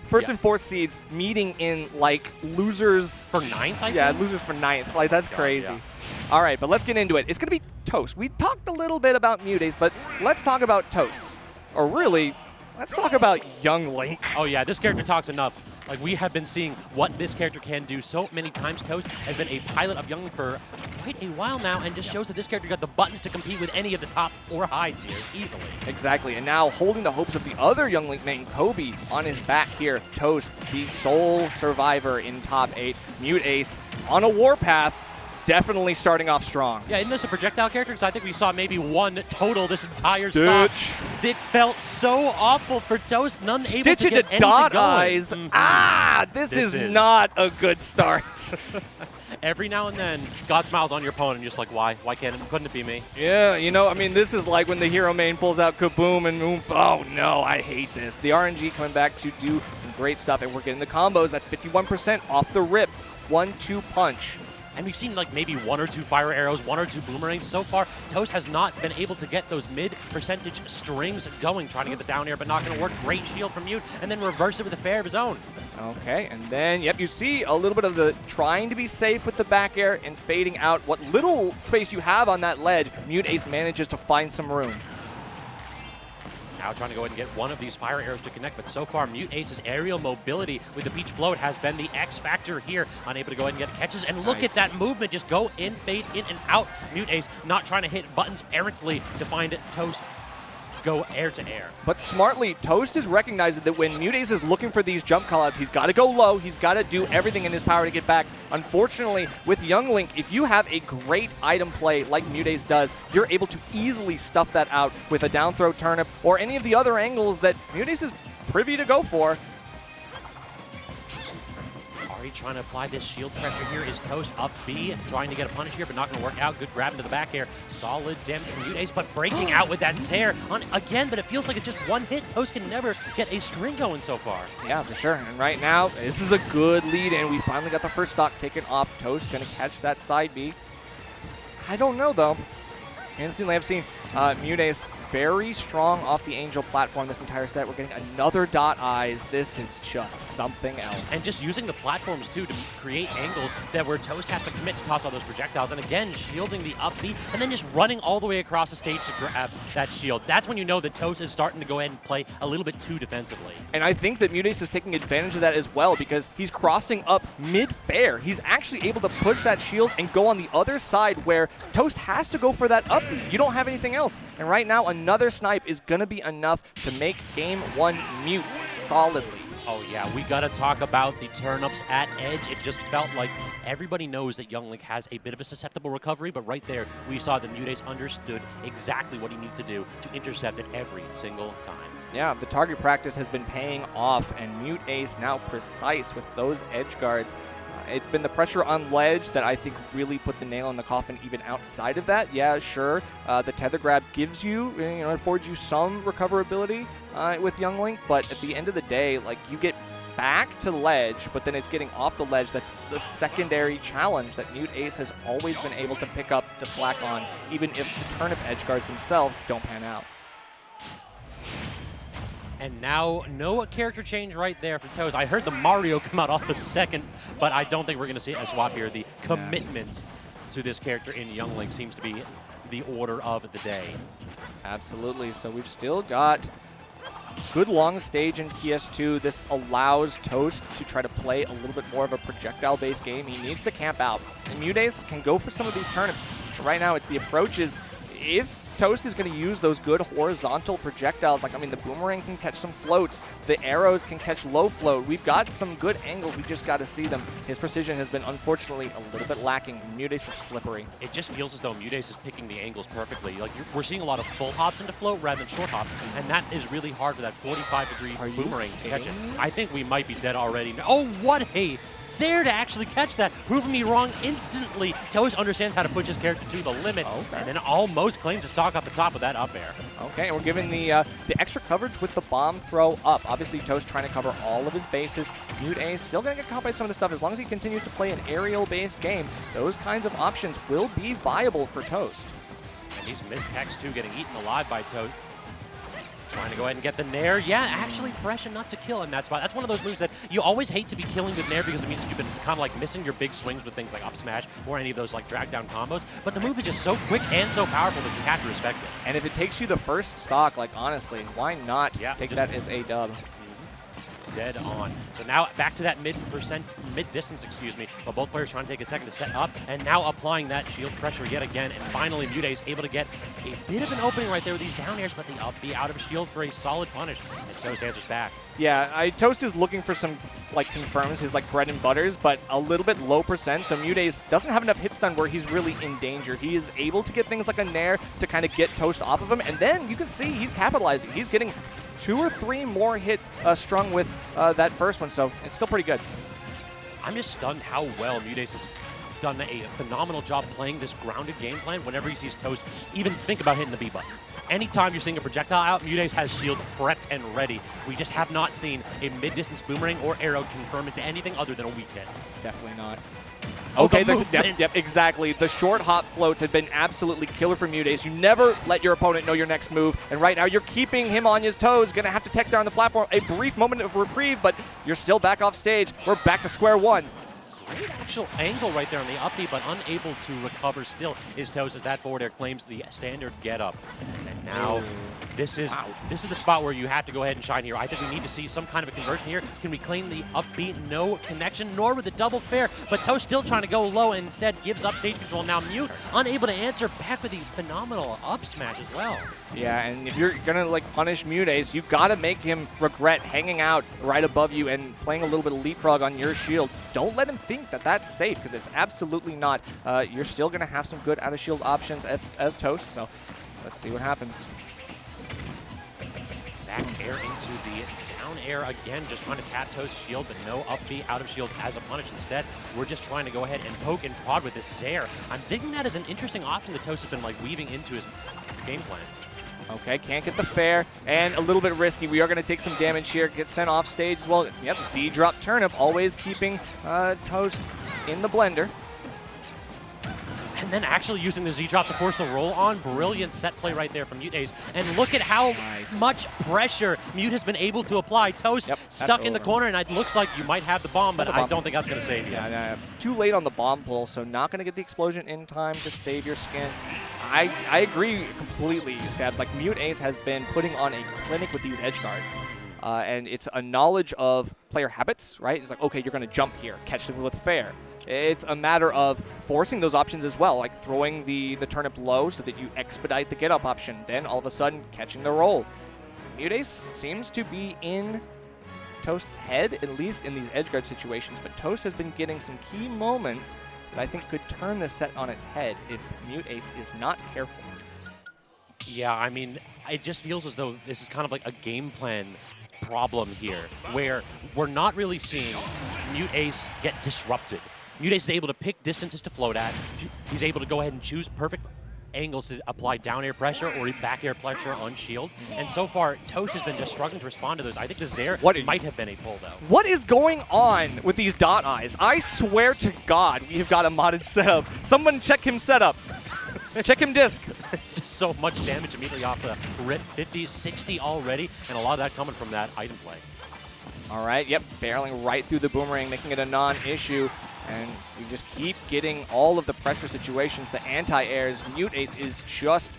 First and fourth seeds meeting in, like, losers... For ninth, I think? Yeah, losers for ninth. Like, that's crazy. Yeah. All right, but let's get into it. It's going to be Toast. We talked a little bit about MuteAce, but let's talk about Toast. Or really, let's talk about Young Link. Oh, yeah, this character talks enough. Like, we have been seeing what this character can do so many times. Toast has been a pilot of Young Link for quite a while now, and just shows that this character got the buttons to compete with any of the top or high tiers easily. Exactly, and now holding the hopes of the other Young Link main, Kobe, on his back here. Toast, the sole survivor in top 8. MuteAce on a warpath. Definitely starting off strong. Yeah, isn't this a projectile character? Because I think we saw maybe one total this entire stop. It felt so awful for Toast, none able to get Stitch anything into dot going. eyes. This is not a good start. Every now and then, God smiles on your opponent, and you're just like, why? Why couldn't it be me? Yeah, you know, I mean, this is like when the hero main pulls out Kaboom and Oomph. Oh, no, I hate this. The RNG coming back to do some great stuff, and we're getting the combos. That's 51% off the rip. 1-2 punch. And we've seen like maybe 1 or 2 fire arrows, 1 or 2 boomerangs. So far, Toast has not been able to get those mid-percentage strings going, trying to get the down air, but not going to work. Great shield from Mute, and then reverse it with a fair of his own. Okay, and then, yep, you see a little bit of the trying to be safe with the back air and fading out. What little space you have on that ledge, MuteAce manages to find some room. Now trying to go ahead and get one of these fire arrows to connect, but so far MuteAce's aerial mobility with the Peach Float has been the X factor here. Unable to go ahead and get catches, and look at that movement, just go in, fade in and out. MuteAce not trying to hit buttons errantly to find Toast go air to air. But smartly, Toast is recognizing that when MuteAce is looking for these jump callouts, he's got to go low, he's got to do everything in his power to get back. Unfortunately, with Young Link, if you have a great item play like MuteAce does, you're able to easily stuff that out with a down throw turnip or any of the other angles that MuteAce is privy to go for. Trying to apply this shield pressure here. Is Toast up B, trying to get a punish here, but not going to work out. Good grab into the back air. Solid damage from MuteAce, but breaking out with that Sair on again, but it feels like it's just one hit. Toast can never get a string going so far. Yeah, for sure. And right now, this is a good lead, and we finally got the first stock taken off. Toast going to catch that side B. I don't know, though. Instantly, I've seen MuteAce very strong off the Angel platform this entire set. We're getting another dot eyes. This is just something else. And just using the platforms, too, to create angles that where Toast has to commit to toss all those projectiles. And again, shielding the up B, and then just running all the way across the stage to grab that shield. That's when you know that Toast is starting to go ahead and play a little bit too defensively. And I think that MuteAce is taking advantage of that as well, because he's crossing up mid-fair. He's actually able to push that shield and go on the other side where Toast has to go for that up B. You don't have anything else. And right now, another snipe is going to be enough to make game 1 Mutes solidly. Oh yeah, we gotta talk about the turnips at edge. It just felt like everybody knows that Young Link has a bit of a susceptible recovery, but right there, we saw that MuteAce understood exactly what he needs to do to intercept it every single time. Yeah, the target practice has been paying off, and MuteAce now precise with those edge guards. It's been the pressure on ledge that I think really put the nail in the coffin. Even outside of that, yeah, sure, the tether grab gives you, affords you some recoverability with Young Link, but at the end of the day, like, you get back to ledge, but then it's getting off the ledge. That's the secondary challenge that MuteAce has always been able to pick up the slack on, even if the turnip edge guards themselves don't pan out. And now, no character change right there for Toast. I heard the Mario come out off the second, but I don't think we're going to see a swap here. The commitment to this character in Young Link seems to be the order of the day. Absolutely. So we've still got good long stage in PS2. This allows Toast to try to play a little bit more of a projectile-based game. He needs to camp out. And MuteAce can go for some of these turnips. But right now, it's the approaches. If Toast is going to use those good horizontal projectiles. Like, I mean, the boomerang can catch some floats. The arrows can catch low float. We've got some good angles. We just got to see them. His precision has been, unfortunately, a little bit lacking. MuteAce is slippery. It just feels as though MuteAce is picking the angles perfectly. Like, we're seeing a lot of full hops into float rather than short hops, and that is really hard for that 45-degree boomerang to catch it. I think we might be dead already. Oh, what a Sair to actually catch that, proving me wrong instantly. Toast understands how to push his character to the limit, and then almost claims to stock up the top of that up air. Okay, and we're giving the extra coverage with the bomb throw up. Obviously, Toast trying to cover all of his bases. MuteAce still going to get caught by some of the stuff. As long as he continues to play an aerial-based game, those kinds of options will be viable for Toast. And these missed techs, too, getting eaten alive by Toast. Trying to go ahead and get the nair. Yeah, actually fresh enough to kill in that spot. That's one of those moves that you always hate to be killing with nair because it means that you've been kind of like missing your big swings with things like up smash or any of those like drag down combos. But the move is just so quick and so powerful that you have to respect it. And if it takes you the first stock, like honestly, why not take that as a dub? Dead on. So now back to that mid-distance, excuse me, while both players trying to take a second to set up, and now applying that shield pressure yet again, and finally MuteAce able to get a bit of an opening right there with these down airs, but the up B out of shield for a solid punish, as Toast answers back. Yeah, Toast is looking for some, like, confirms his, like, bread and butters, but a little bit low percent, so MuteAce doesn't have enough hit stun where he's really in danger. He is able to get things like a nair to kind of get Toast off of him, and then you can see he's capitalizing. He's getting 2 or 3 more hits strung with that first one, so it's still pretty good. I'm just stunned how well MuteAce has done a phenomenal job playing this grounded game plan whenever he sees Toast even think about hitting the B button. Anytime you're seeing a projectile out, MuteAce has shield prepped and ready. We just have not seen a mid-distance boomerang or arrow confirm into anything other than a weak hit. Definitely not. Oh, Okay, yep, exactly. The short hop floats have been absolutely killer for MuteAce. You never let your opponent know your next move, and right now you're keeping him on his toes. Going to have to tech down the platform. A brief moment of reprieve, but you're still back off stage. We're back to square one. Great actual angle right there on the up B, but unable to recover still is Toast as that forward air claims the standard get up. And now this is the spot where you have to go ahead and shine here. I think we need to see some kind of a conversion here. Can we claim the up B? No connection, nor with the double fair, but Toast still trying to go low and instead gives up stage control. Now Mute unable to answer back with the phenomenal up smash as well. Yeah, and if you're going to, like, punish MuteAce, you got to make him regret hanging out right above you and playing a little bit of leapfrog on your shield. Don't let him think that that's safe, because it's absolutely not. You're still going to have some good out-of-shield options as Toast, so let's see what happens. Back air into the down air again, just trying to tap Toast's shield, but no up B out of shield as a punish. Instead, we're just trying to go ahead and poke and prod with this Zair. I'm digging that as an interesting option that Toast has been, like, weaving into his game plan. Okay, can't get the fair, and a little bit risky. We are going to take some damage here, get sent off stage as well. Yep, Z-drop turnip, always keeping Toast in the blender. And then actually using the Z-drop to force the roll on. Brilliant set play right there from MuteAce. And look at how much pressure Mute has been able to apply. Toast stuck in the corner, and it looks like you might have the bomb, but I don't think that's going to save you. Yeah, too late on the bomb pull, so not going to get the explosion in time to save your skin. I agree completely, Stabs. Like, MuteAce has been putting on a clinic with these edge guards. And it's a knowledge of player habits, right? It's like, okay, you're going to jump here, catch them with fair. It's a matter of forcing those options as well, like throwing the turnip low so that you expedite the get-up option, then all of a sudden catching the roll. MuteAce seems to be in Toast's head, at least in these edge guard situations, but Toast has been getting some key moments that I think could turn the set on its head if MuteAce is not careful. Yeah, I mean, it just feels as though this is kind of like a game plan problem here, where we're not really seeing MuteAce get disrupted. MuteAce is able to pick distances to float at. He's able to go ahead and choose perfect angles to apply down air pressure or back air pressure on shield. And so far, Toast has been just struggling to respond to those. I think the Zair might have been a pull, though. What is going on with these dot eyes? I swear to God, we have got a modded setup. Someone check him setup. Check him disc. It's just so much damage immediately off the rip. 50, 60 already, and a lot of that coming from that item play. All right, yep, barreling right through the boomerang, making it a non-issue. And you just keep getting all of the pressure situations, the anti-airs. MuteAce is just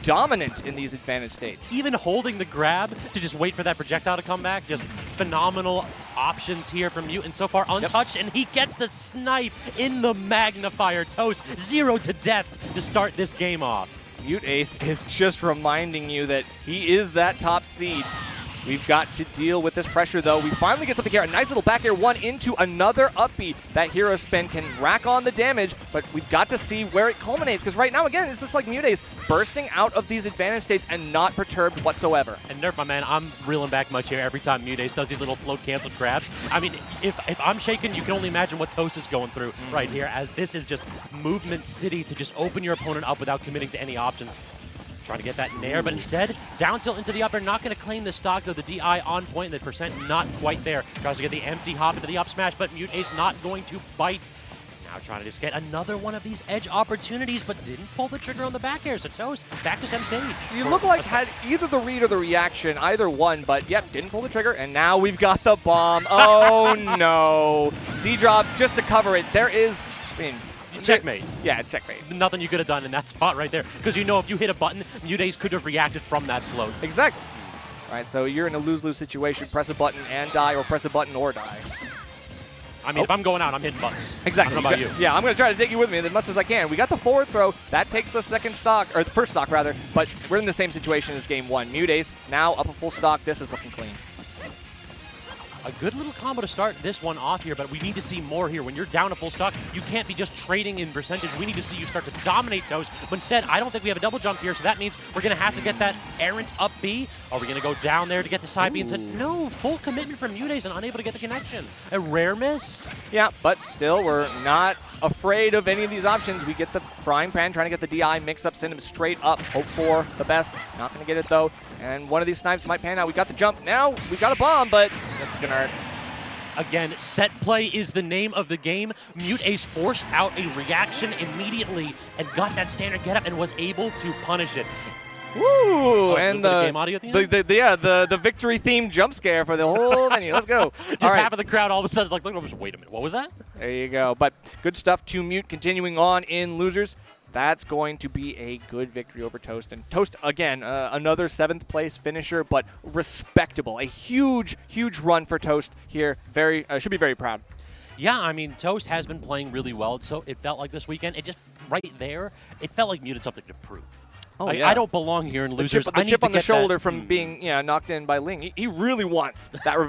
dominant in these advantage states. Even holding the grab to just wait for that projectile to come back, just phenomenal options here from Mute. And so far untouched, and he gets the snipe in the magnifier. Toast 0 to death to start this game off. MuteAce is just reminding you that he is that top seed. We've got to deal with this pressure, though. We finally get something here. A nice little back air one into another up B. That hero spin can rack on the damage, but we've got to see where it culminates, because right now, again, it's just like MuteAce bursting out of these advantage states and not perturbed whatsoever. And Nerf, my man, I'm reeling back much here every time MuteAce does these little float cancel grabs. I mean, if I'm shaking, you can only imagine what Toast is going through right here, as this is just movement city to just open your opponent up without committing to any options. Trying to get that nair, but instead, down tilt into the upper, not going to claim the stock, though the DI on point, the percent not quite there. Tries to get the empty hop into the up smash, but MuteAce not going to bite. Now Now trying to just get another one of these edge opportunities, but didn't pull the trigger on the back air. So Toast back to center stage. You look like had either the read or the reaction, either one, but yep, didn't pull the trigger, and now we've got the bomb. Oh no. Z-drop just to cover it. There is, I mean, checkmate. Yeah, checkmate. Nothing you could have done in that spot right there, because you know if you hit a button, MuteAce could have reacted from that float. Exactly. All right, so you're in a lose-lose situation. Press a button and die, or press a button or die. I mean, if I'm going out, I'm hitting buttons. Exactly. I don't know about you. Yeah, I'm going to try to take you with me as much as I can. We got the forward throw. That takes the second stock, or the first stock, rather, but we're in the same situation as game one. MuteAce now up a full stock. This is looking clean. A good little combo to start this one off here, but we need to see more here. When you're down a full stock, you can't be just trading in percentage. We need to see you start to dominate Toast. But instead, I don't think we have a double jump here, so that means we're going to have to get that errant up B. Are we going to go down there to get the side B? And said, no, full commitment from MuteAce and unable to get the connection. A rare miss. Yeah, but still, we're not afraid of any of these options. We get the frying pan, trying to get the DI mix-up, send him straight up, hope for the best. Not going to get it, though. And one of these snipes might pan out. We got the jump. Now we got a bomb, but this is going to hurt. Again, set play is the name of the game. MuteAce forced out a reaction immediately and got that standard get up and was able to punish it. Woo! And the game audio at the end? the victory themed jump scare for the whole venue. Let's go. Just half of the crowd all of a sudden is like, wait a minute, what was that? There you go. But good stuff to Mute. Continuing on in losers. That's going to be a good victory over Toast. And Toast, again, another 7th place finisher, but respectable. A huge, huge run for Toast here. Should be very proud. Yeah, I mean, Toast has been playing really well, so it felt like this weekend, it just, right there, it felt like Mute had something to prove. Oh, I don't belong here in losers. The chip on the shoulder from being knocked in by Ling. He really wants that revenge.